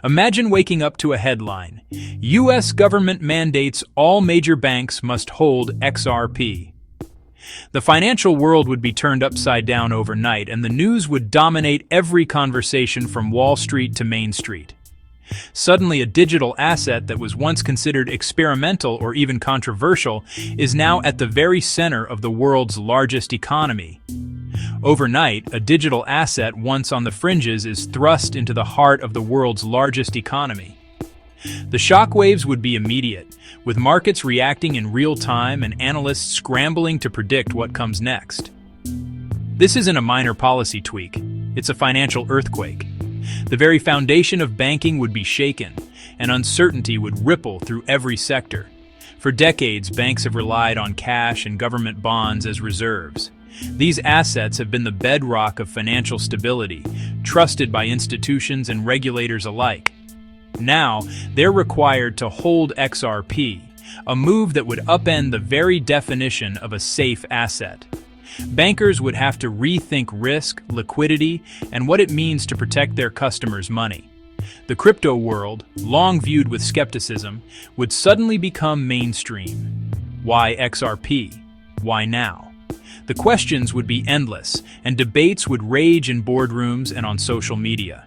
Imagine waking up to a headline: U.S. government mandates all major banks must hold XRP. The financial world would be turned upside down overnight, and the news would dominate every conversation from Wall Street to Main Street. Suddenly, a digital asset that was once considered experimental or even controversial is now at the very center of the world's largest economy. Overnight, a digital asset once on the fringes is thrust into the heart of the world's largest economy. The shockwaves would be immediate, with markets reacting in real time and analysts scrambling to predict what comes next. This isn't a minor policy tweak, it's a financial earthquake. The very foundation of banking would be shaken, and uncertainty would ripple through every sector. For decades, banks have relied on cash and government bonds as reserves. These assets have been the bedrock of financial stability, trusted by institutions and regulators alike. Now, they're required to hold XRP, a move that would upend the very definition of a safe asset. Bankers would have to rethink risk, liquidity, and what it means to protect their customers' money. The crypto world, long viewed with skepticism, would suddenly become mainstream. Why XRP? Why now? The questions would be endless, and debates would rage in boardrooms and on social media.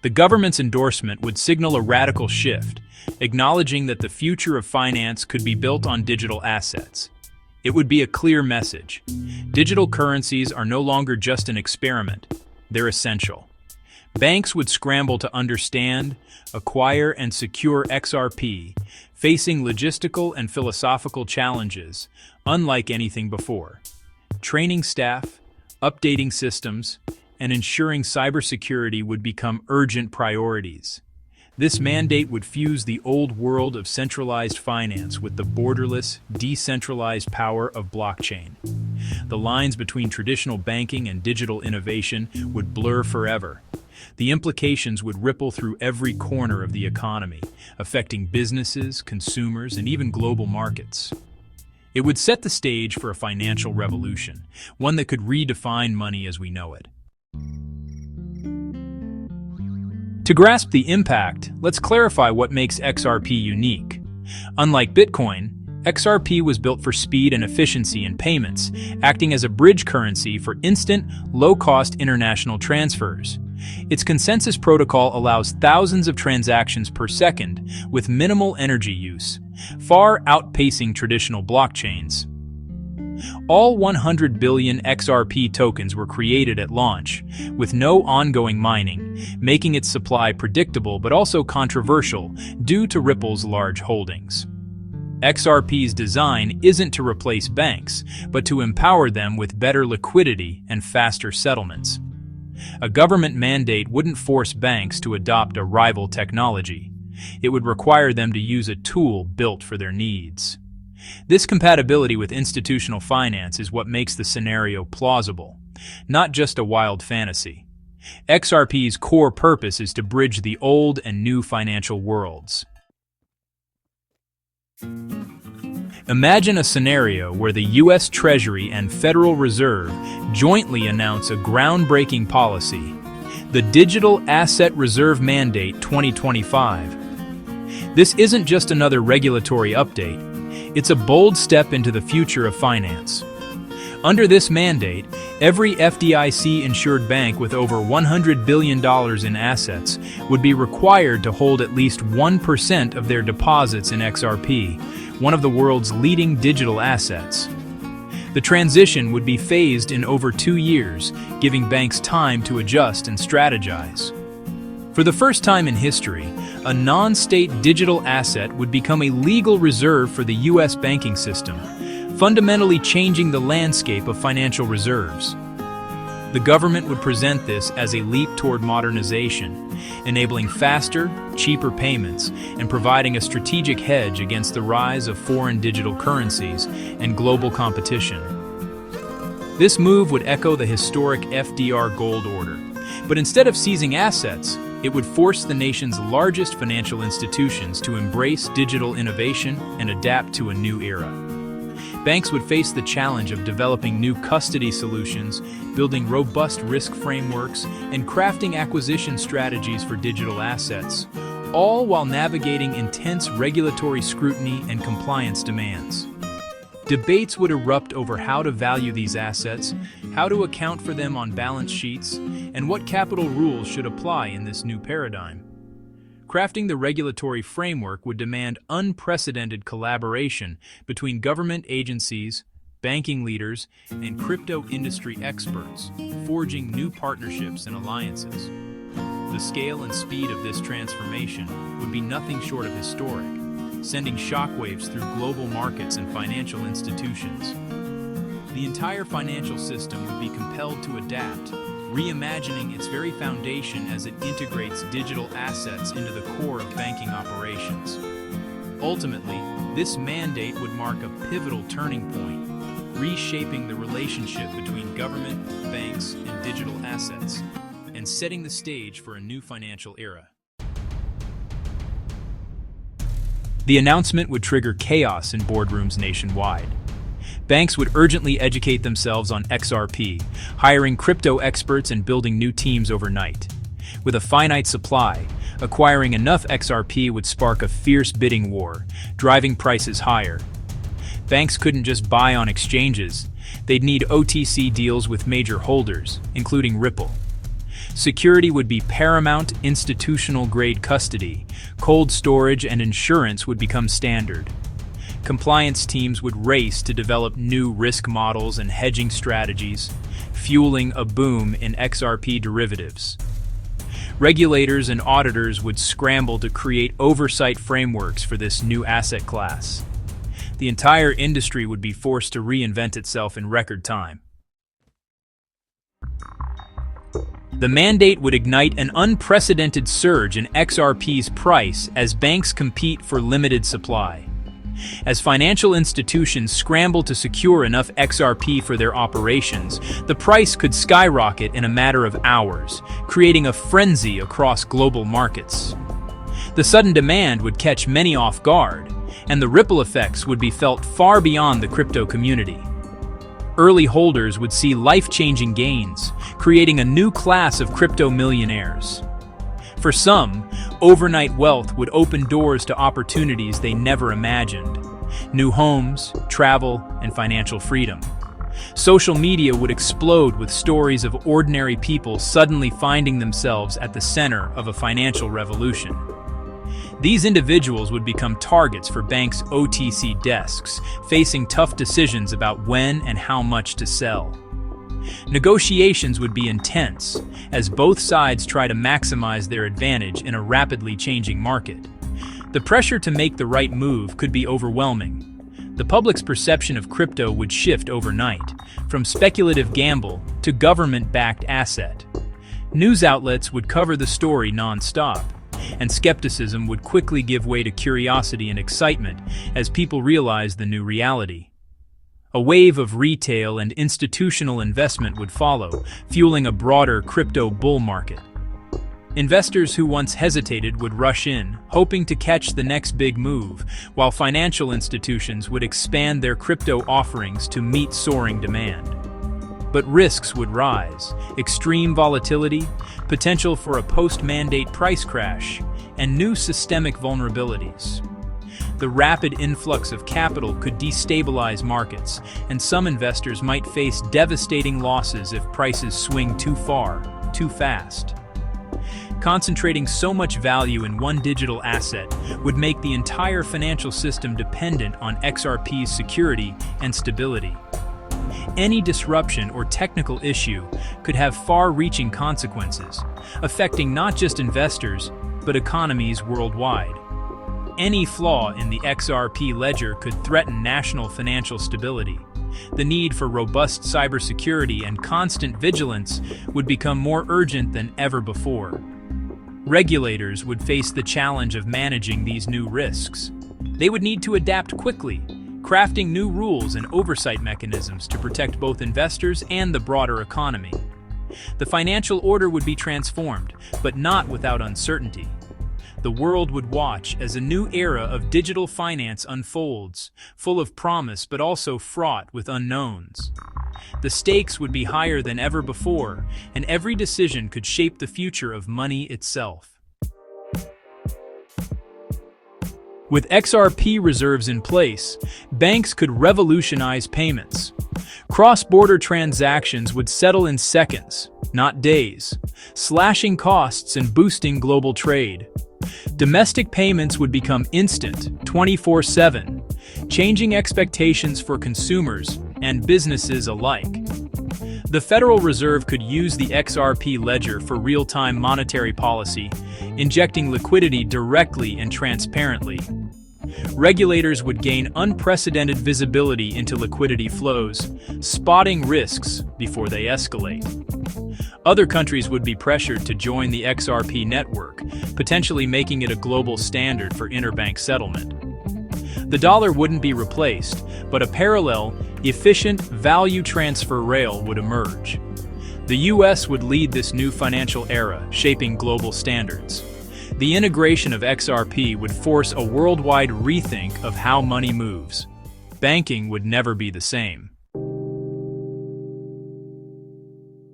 The government's endorsement would signal a radical shift, acknowledging that the future of finance could be built on digital assets. It would be a clear message. Digital currencies are no longer just an experiment, they're essential. Banks would scramble to understand, acquire, and secure XRP, facing logistical and philosophical challenges unlike anything before. Training staff, updating systems, and ensuring cybersecurity would become urgent priorities. This mandate would fuse the old world of centralized finance with the borderless, decentralized power of blockchain. The lines between traditional banking and digital innovation would blur forever. The implications would ripple through every corner of the economy, affecting businesses, consumers, and even global markets. It would set the stage for a financial revolution, one that could redefine money as we know it. To grasp the impact, let's clarify what makes XRP unique. Unlike Bitcoin, XRP was built for speed and efficiency in payments, acting as a bridge currency for instant, low-cost international transfers. Its consensus protocol allows thousands of transactions per second with minimal energy use, far outpacing traditional blockchains. All 100 billion XRP tokens were created at launch, with no ongoing mining, making its supply predictable but also controversial due to Ripple's large holdings. XRP's design isn't to replace banks, but to empower them with better liquidity and faster settlements. A government mandate wouldn't force banks to adopt a rival technology. It would require them to use a tool built for their needs. This compatibility with institutional finance is what makes the scenario plausible, not just a wild fantasy. XRP's core purpose is to bridge the old and new financial worlds. Imagine a scenario where the U.S. Treasury and Federal Reserve jointly announce a groundbreaking policy, the Digital Asset Reserve Mandate 2025. This isn't just another regulatory update. It's a bold step into the future of finance. Under this mandate, every FDIC-insured bank with over $100 billion in assets would be required to hold at least 1% of their deposits in XRP, one of the world's leading digital assets. The transition would be phased in over 2 years, giving banks time to adjust and strategize. For the first time in history, a non-state digital asset would become a legal reserve for the U.S. banking system, fundamentally changing the landscape of financial reserves. The government would present this as a leap toward modernization, enabling faster, cheaper payments and providing a strategic hedge against the rise of foreign digital currencies and global competition. This move would echo the historic FDR gold order, but instead of seizing assets, it would force the nation's largest financial institutions to embrace digital innovation and adapt to a new era. Banks would face the challenge of developing new custody solutions, building robust risk frameworks, and crafting acquisition strategies for digital assets, all while navigating intense regulatory scrutiny and compliance demands. Debates would erupt over how to value these assets, how to account for them on balance sheets, and what capital rules should apply in this new paradigm. Crafting the regulatory framework would demand unprecedented collaboration between government agencies, banking leaders, and crypto industry experts, forging new partnerships and alliances. The scale and speed of this transformation would be nothing short of historic, sending shockwaves through global markets and financial institutions. The entire financial system would be compelled to adapt, reimagining its very foundation as it integrates digital assets into the core of banking operations. Ultimately, this mandate would mark a pivotal turning point, reshaping the relationship between government, banks, and digital assets, and setting the stage for a new financial era. The announcement would trigger chaos in boardrooms nationwide. Banks would urgently educate themselves on XRP, hiring crypto experts and building new teams overnight. With a finite supply, acquiring enough XRP would spark a fierce bidding war, driving prices higher. Banks couldn't just buy on exchanges. They'd need OTC deals with major holders, including Ripple. Security would be paramount. Institutional-grade custody, cold storage, and insurance would become standard. Compliance teams would race to develop new risk models and hedging strategies, fueling a boom in XRP derivatives. Regulators and auditors would scramble to create oversight frameworks for this new asset class. The entire industry would be forced to reinvent itself in record time. The mandate would ignite an unprecedented surge in XRP's price as banks compete for limited supply. As financial institutions scramble to secure enough XRP for their operations, the price could skyrocket in a matter of hours, creating a frenzy across global markets. The sudden demand would catch many off guard, and the ripple effects would be felt far beyond the crypto community. Early holders would see life-changing gains, creating a new class of crypto millionaires. For some, overnight wealth would open doors to opportunities they never imagined. New homes, travel, and financial freedom. Social media would explode with stories of ordinary people suddenly finding themselves at the center of a financial revolution. These individuals would become targets for banks' OTC desks, facing tough decisions about when and how much to sell. Negotiations would be intense, as both sides try to maximize their advantage in a rapidly changing market. The pressure to make the right move could be overwhelming. The public's perception of crypto would shift overnight, from speculative gamble to government-backed asset. News outlets would cover the story non-stop, and skepticism would quickly give way to curiosity and excitement as people realized the new reality. A wave of retail and institutional investment would follow, fueling a broader crypto bull market. Investors who once hesitated would rush in, hoping to catch the next big move, while financial institutions would expand their crypto offerings to meet soaring demand. But risks would rise: extreme volatility, potential for a post-mandate price crash, and new systemic vulnerabilities. The rapid influx of capital could destabilize markets, and some investors might face devastating losses if prices swing too far, too fast. Concentrating so much value in one digital asset would make the entire financial system dependent on XRP's security and stability. Any disruption or technical issue could have far-reaching consequences, affecting not just investors, but economies worldwide. Any flaw in the XRP ledger could threaten national financial stability. The need for robust cybersecurity and constant vigilance would become more urgent than ever before. Regulators would face the challenge of managing these new risks. They would need to adapt quickly, crafting new rules and oversight mechanisms to protect both investors and the broader economy. The financial order would be transformed, but not without uncertainty. The world would watch as a new era of digital finance unfolds, full of promise but also fraught with unknowns. The stakes would be higher than ever before, and every decision could shape the future of money itself. With XRP reserves in place, banks could revolutionize payments. Cross-border transactions would settle in seconds, not days, slashing costs and boosting global trade. Domestic payments would become instant, 24/7, changing expectations for consumers and businesses alike. The Federal Reserve could use the XRP ledger for real-time monetary policy, injecting liquidity directly and transparently. Regulators would gain unprecedented visibility into liquidity flows, spotting risks before they escalate. Other countries would be pressured to join the XRP network, potentially making it a global standard for interbank settlement. The dollar wouldn't be replaced, but a parallel, efficient value transfer rail would emerge. The U.S. would lead this new financial era, shaping global standards. The integration of XRP would force a worldwide rethink of how money moves. Banking would never be the same.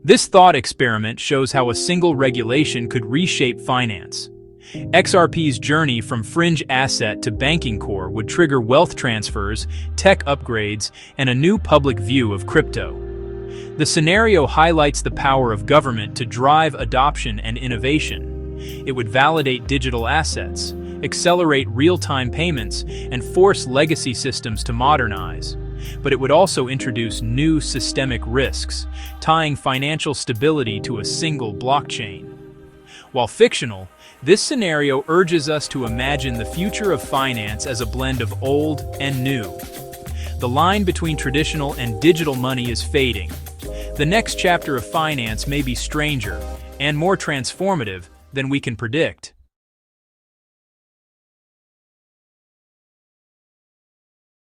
This thought experiment shows how a single regulation could reshape finance. XRP's journey from fringe asset to banking core would trigger wealth transfers, tech upgrades, and a new public view of crypto. The scenario highlights the power of government to drive adoption and innovation. It would validate digital assets, accelerate real-time payments, and force legacy systems to modernize. But it would also introduce new systemic risks, tying financial stability to a single blockchain. While fictional, this scenario urges us to imagine the future of finance as a blend of old and new. The line between traditional and digital money is fading. The next chapter of finance may be stranger and more transformative than we can predict.